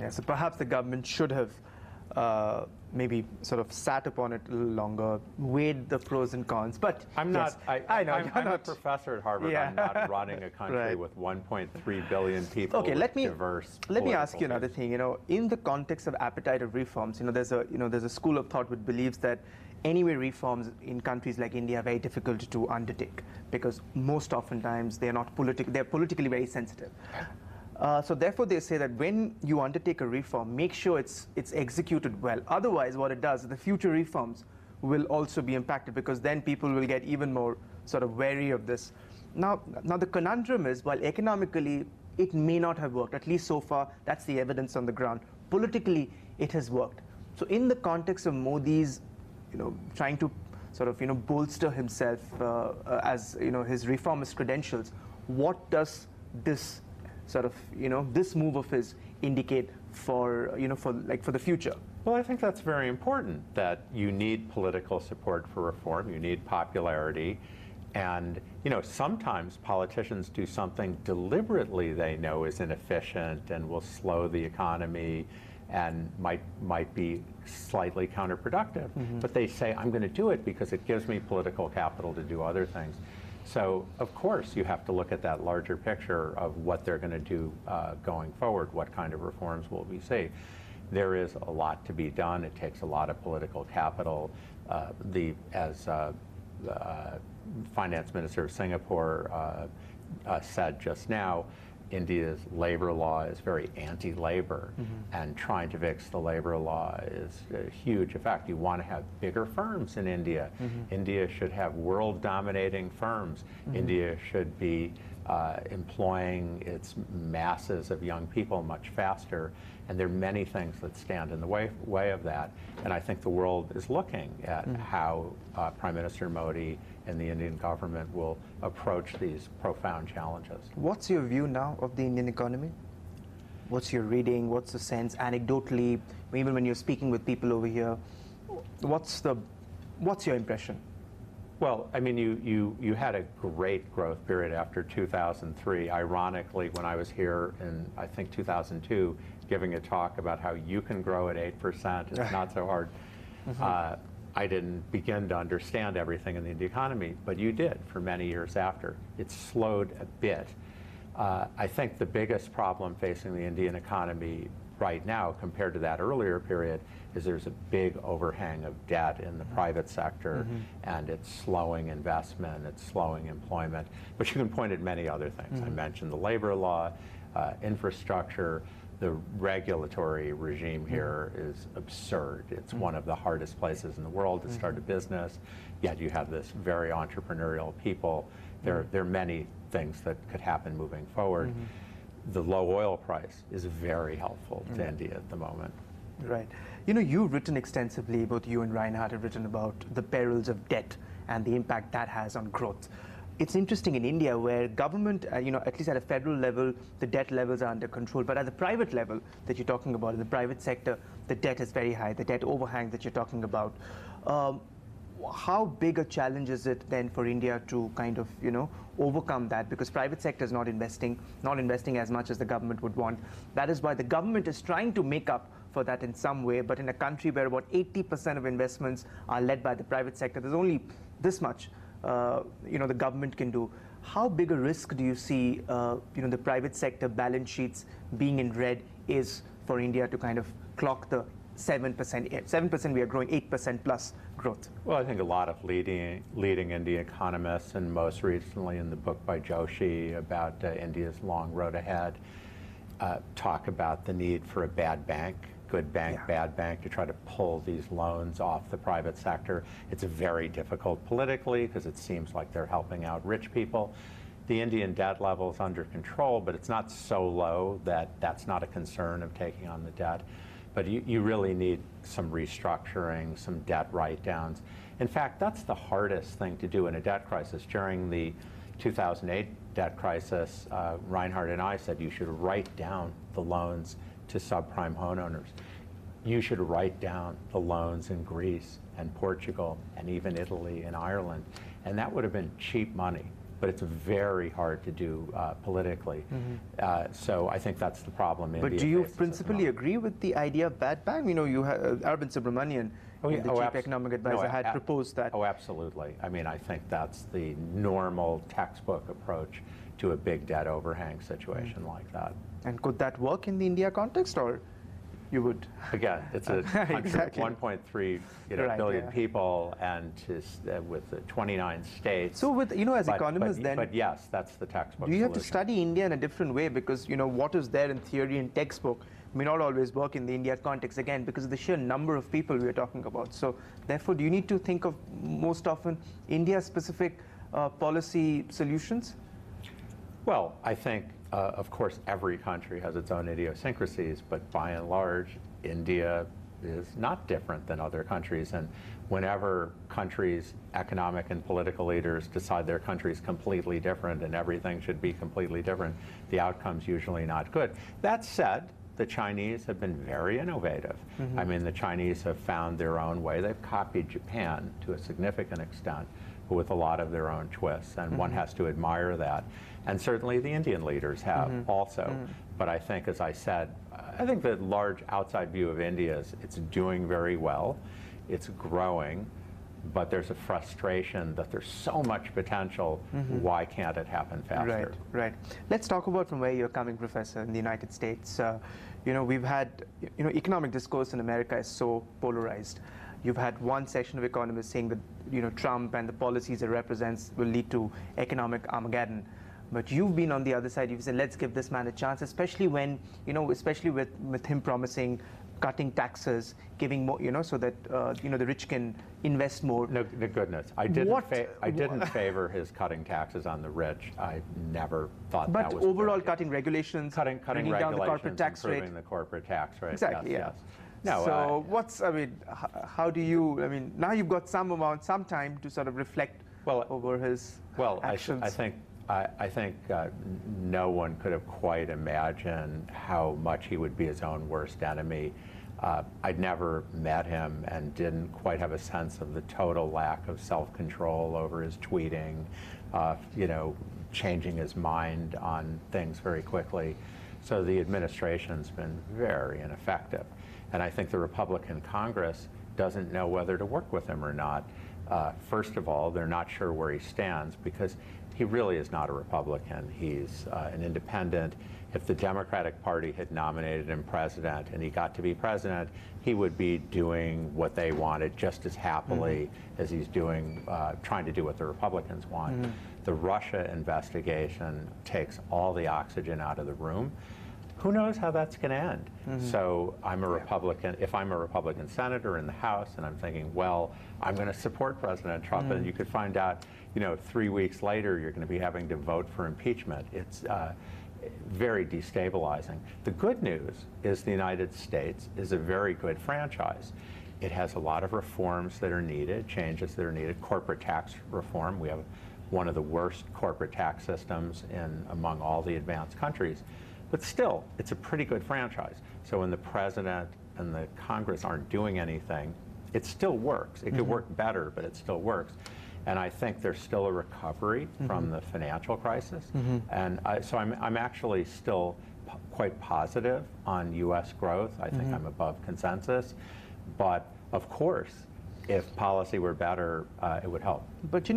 Yeah, so perhaps the government should have maybe sort of sat upon it a little longer, weighed the pros and cons. But I'm yes, not. I'm a professor at Harvard. Yeah. I'm not running a country Right. with 1.3 billion people. Okay, with let me diverse ask you another views. thing. In the context of appetite of reforms, there's a school of thought which believes that anyway reforms in countries like India are very difficult to undertake because most oftentimes they're politically very sensitive. So therefore, they say that when you undertake a reform, make sure it's executed well. Otherwise, what it does is the future reforms will also be impacted because then people will get even more sort of wary of this. Now the conundrum is, while economically it may not have worked, at least so far, that's the evidence on the ground. Politically, it has worked. So in the context of Modi's, trying to sort of, bolster himself as, his reformist credentials, what does this sort of, this move of his indicate for the future? Well, I think that's very important, that you need political support for reform, you need popularity, and sometimes politicians do something deliberately they know is inefficient and will slow the economy and might be slightly counterproductive. Mm-hmm. But they say, I'm going to do it because it gives me political capital to do other things. So, of course, you have to look at that larger picture of what they're going to do going forward, what kind of reforms will we see. There is a lot to be done. It takes a lot of political capital. As the finance minister of Singapore said just now, India's labor law is very anti-labor, and trying to fix the labor law is a huge effect. You want to have bigger firms in India. India should have world-dominating firms. India should be employing its masses of young people much faster, and there are many things that stand in the way of that. And I think the world is looking at how Prime Minister Modi and the Indian government will approach these profound challenges. What's your view now of the Indian economy? What's your reading? What's the sense anecdotally, even when you're speaking with people over here? What's your impression? Well, I mean, you had a great growth period after 2003. Ironically, when I was here in, I think, 2002, giving a talk about how you can grow at 8%, it's not so hard. I didn't begin to understand everything in the economy, but you did for many years after. It slowed a bit. I think the biggest problem facing the Indian economy right now, compared to that earlier period, is there's a big overhang of debt in the private sector, and it's slowing investment, it's slowing employment. But you can point at many other things. I mentioned the labor law, infrastructure. The regulatory regime here is absurd. It's one of the hardest places in the world to start a business, yet you have this very entrepreneurial people. There are many things that could happen moving forward. The low oil price is very helpful to India at the moment. Right. You've written extensively, both you and Reinhard have written about the perils of debt and the impact that has on growth. It's interesting in India where government, at least at a federal level, the debt levels are under control. But at the private level that you're talking about, in the private sector, the debt is very high, the debt overhang that you're talking about. How big a challenge is it then for India to kind of, overcome that? Because private sector is not investing as much as the government would want. That is why the government is trying to make up for that in some way. But in a country where about 80% of investments are led by the private sector, there's only this much the government can do. How big a risk do you see the private sector balance sheets being in red is for India to kind of clock the 7%? 7% we are growing, 8% plus growth. Well, I think a lot of leading Indian economists, and most recently in the book by Joshi about India's long road ahead, talk about the need for a bad bank, good bank, bad bank, to try to pull these loans off the private sector. It's very difficult politically because it seems like they're helping out rich people. The Indian debt level is under control, but it's not so low that that's not a concern of taking on the debt. But you really need some restructuring, some debt write-downs. In fact, that's the hardest thing to do in a debt crisis. During the 2008 debt crisis, Reinhard and I said you should write down the loans to subprime homeowners. You should write down the loans in Greece and Portugal and even Italy and Ireland. And that would have been cheap money. but it's very hard to do politically. So I think that's the problem India But do you faces principally at the moment. agree with the idea of bad ban? You know, you have Arvind Subramanian, the chief economic advisor, had proposed that. Oh, absolutely. I mean, I think that's the normal textbook approach to a big debt overhang situation like that. And could that work in the India context, or you would? Again, it's a country Exactly. of 1.3 billion people, and with 29 states. So, with as economists, then. But yes, that's the textbook. Do you have to solution. study India in a different way, because what is there in theory and textbook may not always work in the India context, again because of the sheer number of people we are talking about. So therefore, do you need to think of most often India-specific policy solutions? Well, I think, of course, every country has its own idiosyncrasies, but by and large, India is not different than other countries. And whenever countries' economic and political leaders decide their country's completely different and everything should be completely different, the outcome's usually not good. That said, the Chinese have been very innovative. I mean, the Chinese have found their own way. They've copied Japan to a significant extent, but with a lot of their own twists, and one has to admire that. And certainly the Indian leaders have also. But I think, as I said, I think the large outside view of India is it's doing very well, it's growing, but there's a frustration that there's so much potential, why can't it happen faster? Right. Let's talk about from where you're coming, Professor, in the United States. We've had, economic discourse in America is so polarized. You've had one section of economists saying that, Trump and the policies it represents will lead to economic Armageddon. But you've been on the other side. You've said, let's give this man a chance, especially when, especially with him promising cutting taxes, giving more, so that the rich can invest more. No goodness, I didn't favor his cutting taxes on the rich. I never thought that was. But overall, cutting regulations, cutting bringing down the corporate tax rate, improving the corporate tax rate. Exactly. Yes, yeah. yes. So how do you? Now you've got some time to sort of reflect over his actions. I think no one could have quite imagined how much he would be his own worst enemy. I'd never met him and didn't quite have a sense of the total lack of self-control over his tweeting, changing his mind on things very quickly. So the administration's been very ineffective. And I think the Republican Congress doesn't know whether to work with him or not. First of all, they're not sure where he stands because he really is not a Republican. He's an independent. If the Democratic Party had nominated him president and he got to be president, he would be doing what they wanted just as happily as he's doing, trying to do what the Republicans want. The Russia investigation takes all the oxygen out of the room. Who knows how that's going to end? So I'm a Republican. If I'm a Republican senator in the House and I'm thinking, well, I'm going to support President Trump, and you could find out, 3 weeks later, you're going to be having to vote for impeachment. It's very destabilizing. The good news is the United States is a very good franchise. It has a lot of reforms that are needed, changes that are needed. Corporate tax reform. We have one of the worst corporate tax systems among all the advanced countries. But still, it's a pretty good franchise. So when the president and the Congress aren't doing anything, it still works. It could work better, but it still works. And I think there's still a recovery from the financial crisis. And so I'm actually still quite positive on U.S. growth. I think I'm above consensus. But of course, if policy were better, it would help. But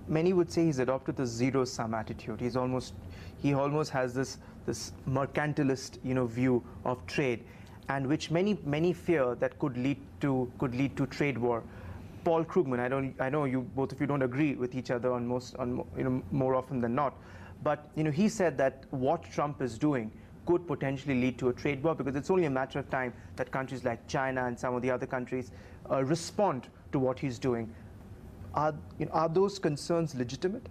many would say he's adopted the zero-sum attitude. He almost has this mercantilist view of trade, and which many fear that could lead to trade war. Paul Krugman, I know you both of you don't agree with each other on more often than not, but he said that what Trump is doing could potentially lead to a trade war because it's only a matter of time that countries like China and some of the other countries respond to what he's doing. Are those concerns legitimate?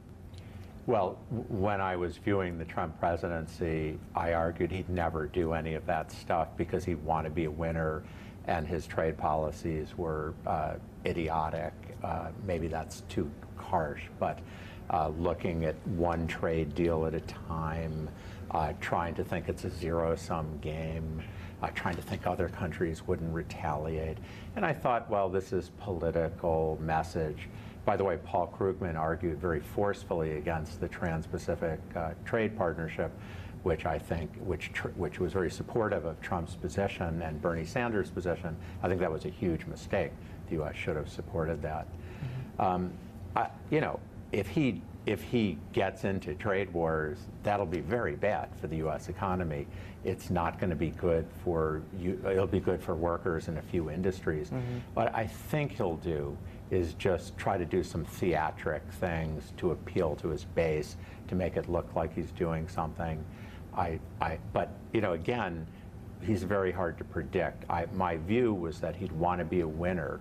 Well, when I was viewing the Trump presidency, I argued he'd never do any of that stuff because he'd want to be a winner and his trade policies were idiotic. Maybe that's too harsh, but looking at one trade deal at a time, trying to think it's a zero-sum game, trying to think other countries wouldn't retaliate. And I thought, well, this is political message. by the way, Paul Krugman argued very forcefully against the Trans-Pacific Trade Partnership, which I think, which was very supportive of Trump's position and Bernie Sanders' position. I think that was a huge mistake. The U.S. should have supported that. You know, if he gets into trade wars, that'll be very bad for the U.S. economy. It's not going to be good for you. It'll be good for workers in a few industries. What I think he'll do is just try to do some theatric things to appeal to his base, to make it look like he's doing something. But you know, again, he's very hard to predict. My view was that he'd want to be a winner,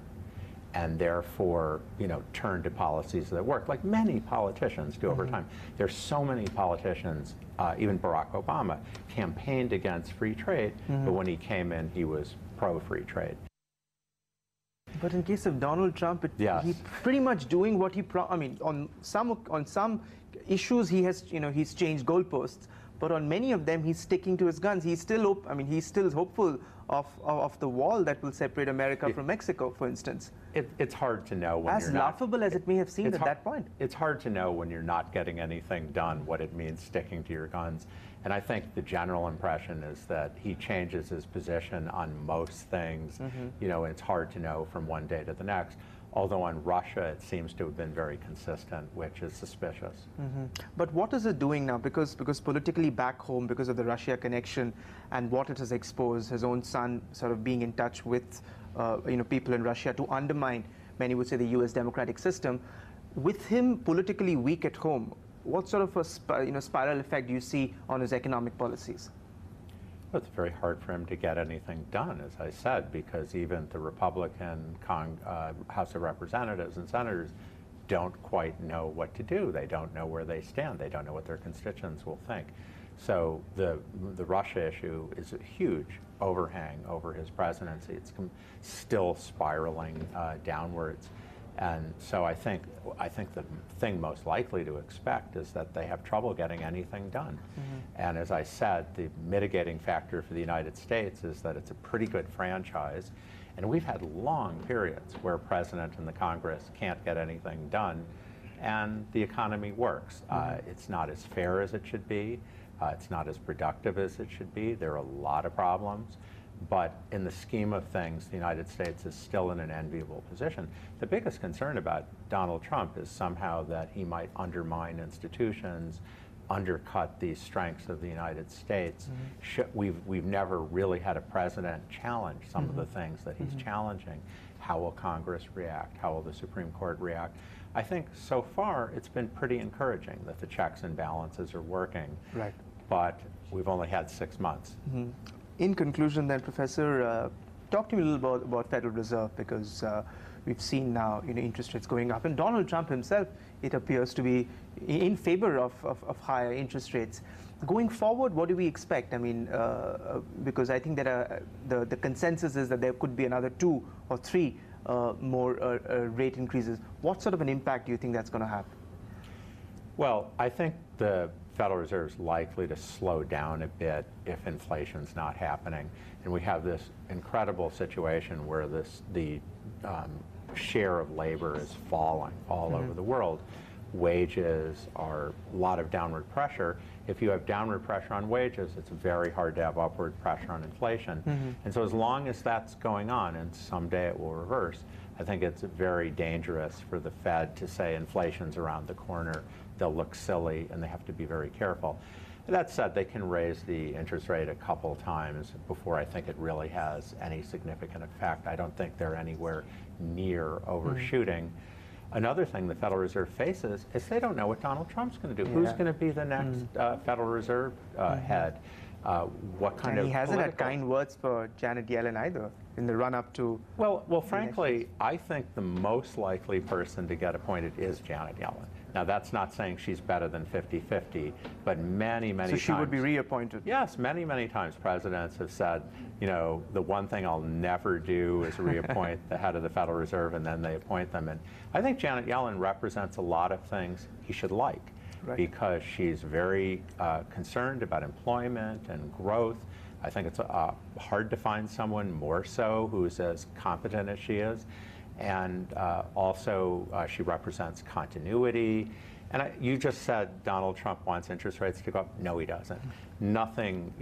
and therefore, you know, turn to policies that work, like many politicians do over time. There's so many politicians, even Barack Obama, campaigned against free trade, but when he came in, he was pro-free trade. But in case of Donald Trump, Yes. he's pretty much doing what he I mean, on some issues he has, you know, he's changed goalposts, but on many of them he's sticking to his guns. He's still, I mean, he's still hopeful of the wall that will separate America from Mexico, for instance. It's hard to know when as you're not. As laughable as it may have seemed at that point. It's hard to know when you're not getting anything done what it means sticking to your guns. And I think the general impression is that he changes his position on most things. You know, it's hard to know from one day to the next. Although on Russia, it seems to have been very consistent, which is suspicious. But what is it doing now? Because politically back home, because of the Russia connection and what it has exposed, his own son sort of being in touch with you know, people in Russia to undermine, many would say, the U.S. democratic system. With him politically weak at home, what sort of a spiral effect do you see on his economic policies? Well, it's very hard for him to get anything done, as I said, because even the Republican House of Representatives and senators don't quite know what to do. They don't know where they stand. They don't know what their constituents will think. So the Russia issue is a huge overhang over his presidency. It's still spiraling downwards. And so I think the thing most likely to expect is that they have trouble getting anything done. And as I said, the mitigating factor for the United States is that it's a pretty good franchise. And we've had long periods where President and the Congress can't get anything done, and the economy works. It's not as fair as it should be. It's not as productive as it should be. There are a lot of problems. But in the scheme of things, the United States is still in an enviable position. The biggest concern about Donald Trump is somehow that he might undermine institutions, undercut the strengths of the United States. We've never really had a president challenge some of the things that he's challenging. How will Congress react? How will the Supreme Court react? I think so far it's been pretty encouraging that the checks and balances are working. Right. But we've only had 6 months. In conclusion then, Professor, talk to me a little about Federal Reserve, because we've seen now, you know, interest rates going up. And Donald Trump himself, it appears to be in favor of higher interest rates. Going forward, what do we expect? I mean, because I think that the consensus is that there could be another 2 or 3 more rate increases. What sort of an impact do you think that's going to have? Well, I think the Federal Reserve is likely to slow down a bit if inflation's not happening. And we have this incredible situation where the share of labor is falling all over the world. Wages are a lot of downward pressure. If you have downward pressure on wages, it's very hard to have upward pressure on inflation. And so as long as that's going on, and someday it will reverse, I think it's very dangerous for the Fed to say inflation's around the corner. They'll look silly, and they have to be very careful. That said, they can raise the interest rate a couple times before I think it really has any significant effect. I don't think they're anywhere near overshooting. Another thing the Federal Reserve faces is they don't know what Donald Trump's going to do. Who's going to be the next Federal Reserve head? What kind of he hasn't had kind words for Janet Yellen either in the run-up to... Well, frankly, I think the most likely person to get appointed is Janet Yellen. Now, that's not saying she's better than 50-50, but many times... So she would be reappointed? Yes, many times presidents have said, you know, the one thing I'll never do is reappoint the head of the Federal Reserve, and then they appoint them. And I think Janet Yellen represents a lot of things he should like. Right. Because she's very concerned about employment and growth. I think it's hard to find someone more so who's as competent as she is. And also, she represents continuity. And you just said Donald Trump wants interest rates to go up. No, he doesn't. Nothing,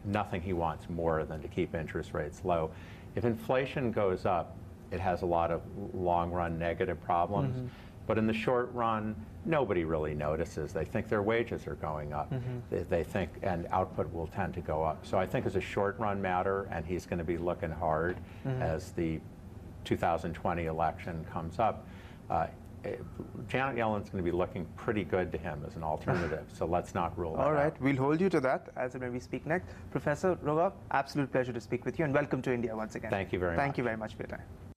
nothing he wants more than to keep interest rates low. If inflation goes up, it has a lot of long-run negative problems. Mm-hmm. But in the short run, nobody really notices. They think their wages are going up. Mm-hmm. They think, and output will tend to go up. So I think it's a short-run matter, and he's going to be looking hard as the 2020 election comes up. Janet Yellen's going to be looking pretty good to him as an alternative, so let's not rule that out. All right, we'll hold you to that as and when we speak next. Professor Rogoff, absolute pleasure to speak with you, and welcome to India once again. Thank you very much. Thank you very much for your time.